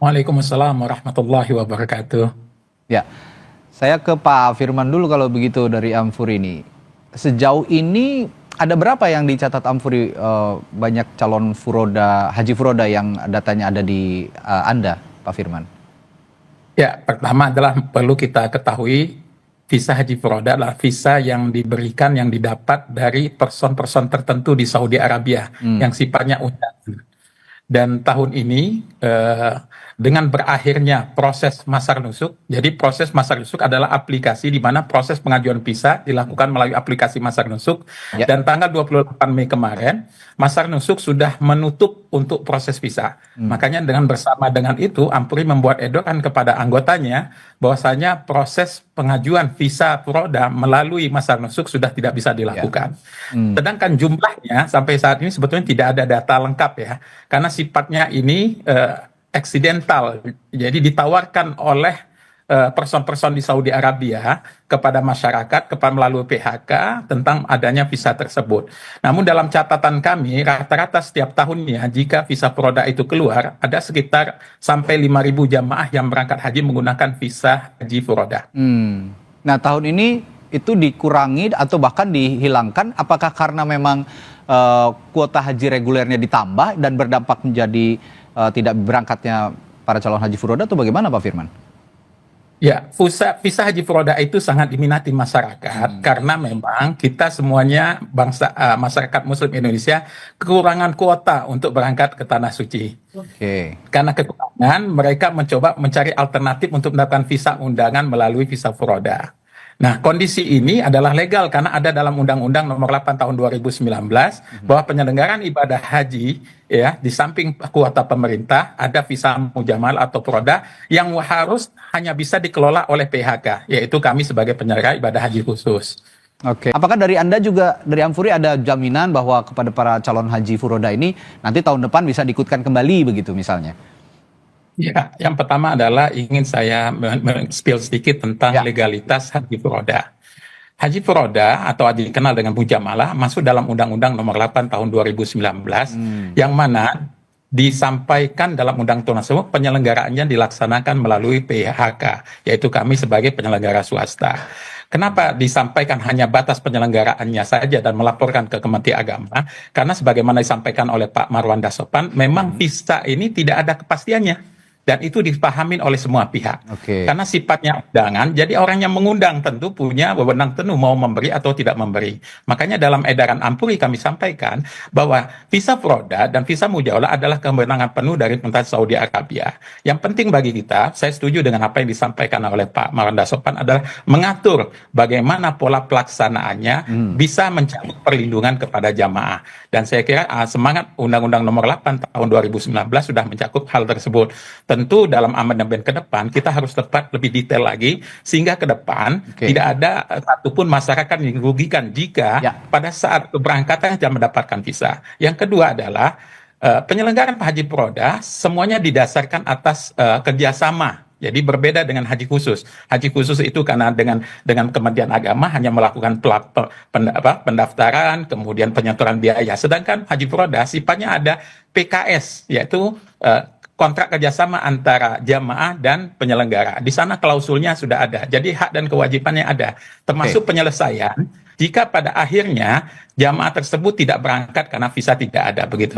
Waalaikumsalam warahmatullahi wabarakatuh. Ya, saya ke Pak Firman dulu kalau begitu dari Amfuri ini. Sejauh ini ada berapa yang dicatat Amfuri banyak calon furoda, haji furoda yang datanya ada di Anda, Pak Firman? Ya, pertama adalah perlu kita ketahui visa haji furoda adalah visa yang diberikan, yang didapat dari person-person tertentu di Saudi Arabia yang sifatnya undangan. Dan tahun ini dengan berakhirnya proses masar nusuk, jadi proses masar nusuk adalah aplikasi di mana proses pengajuan visa dilakukan melalui aplikasi masar nusuk. Ya. Dan tanggal 28 Mei kemarin, masar nusuk sudah menutup untuk proses visa. Makanya bersama dengan itu, Ampuri membuat edaran kepada anggotanya bahwasanya proses pengajuan visa furoda melalui masar nusuk sudah tidak bisa dilakukan. Sedangkan jumlahnya sampai saat ini sebetulnya tidak ada data lengkap ya, karena sifatnya ini eksidental, jadi ditawarkan oleh person-person di Saudi Arabia kepada masyarakat melalui PHK tentang adanya visa tersebut. Namun dalam catatan kami, rata-rata setiap tahunnya jika visa furoda itu keluar, ada sekitar sampai 5.000 jamaah yang berangkat haji menggunakan visa haji furoda. Nah, tahun ini itu dikurangi atau bahkan dihilangkan, apakah karena memang kuota haji regulernya ditambah dan berdampak menjadi tidak berangkatnya para calon haji furoda atau bagaimana Pak Firman? Ya, visa haji furoda itu sangat diminati masyarakat karena memang kita semuanya masyarakat Muslim Indonesia kekurangan kuota untuk berangkat ke tanah suci. Karena kekurangan, mereka mencoba mencari alternatif untuk mendapatkan visa undangan melalui visa furoda. Nah, kondisi ini adalah legal karena ada dalam Undang-Undang Nomor 8 Tahun 2019 bahwa penyelenggaraan ibadah haji ya di samping kuota pemerintah ada visa mujamal atau furoda yang harus hanya bisa dikelola oleh PHK, yaitu kami sebagai penyelenggara ibadah haji khusus. Apakah dari Anda juga, dari Amfuri, ada jaminan bahwa kepada para calon haji furoda ini nanti tahun depan bisa diikutkan kembali begitu misalnya? Ya, yang pertama adalah ingin saya spill sedikit tentang legalitas haji furoda. Haji furoda atau dikenal dengan mujamalah masuk dalam Undang-Undang Nomor 8 Tahun 2019 yang mana disampaikan dalam undang tersebut penyelenggaraannya dilaksanakan melalui PHK, yaitu kami sebagai penyelenggara swasta. Kenapa disampaikan hanya batas penyelenggaraannya saja dan melaporkan ke Kementerian Agama? Karena sebagaimana disampaikan oleh Pak Marwan Dasopan, memang visa ini tidak ada kepastiannya. Dan itu dipahami oleh semua pihak. Karena sifatnya undangan, jadi orang yang mengundang tentu punya wewenang penuh mau memberi atau tidak memberi. Makanya dalam edaran Ampuri kami sampaikan bahwa visa furoda dan visa mujawalah adalah kewenangan penuh dari pemerintah Saudi Arabia. Yang penting bagi kita, saya setuju dengan apa yang disampaikan oleh Pak Marwan Dasopan adalah mengatur bagaimana pola pelaksanaannya bisa mencari perlindungan kepada jamaah. Dan saya kira semangat Undang-Undang Nomor 8 Tahun 2019 sudah mencakup hal tersebut. Tentu dalam amandemen ke depan kita harus tepat lebih detail lagi sehingga ke depan tidak ada satupun masyarakat yang dirugikan jika pada saat keberangkatan tidak mendapatkan visa. Yang kedua adalah penyelenggaraan haji furoda semuanya didasarkan atas kerjasama. Jadi berbeda dengan haji khusus. Haji khusus itu karena dengan Kementerian Agama hanya melakukan pendaftaran, kemudian penyetoran biaya. Sedangkan haji furoda sifatnya ada PKS, yaitu kontrak kerjasama antara jamaah dan penyelenggara. Di sana klausulnya sudah ada. Jadi hak dan kewajibannya ada. Termasuk penyelesaian jika pada akhirnya jamaah tersebut tidak berangkat karena visa tidak ada begitu.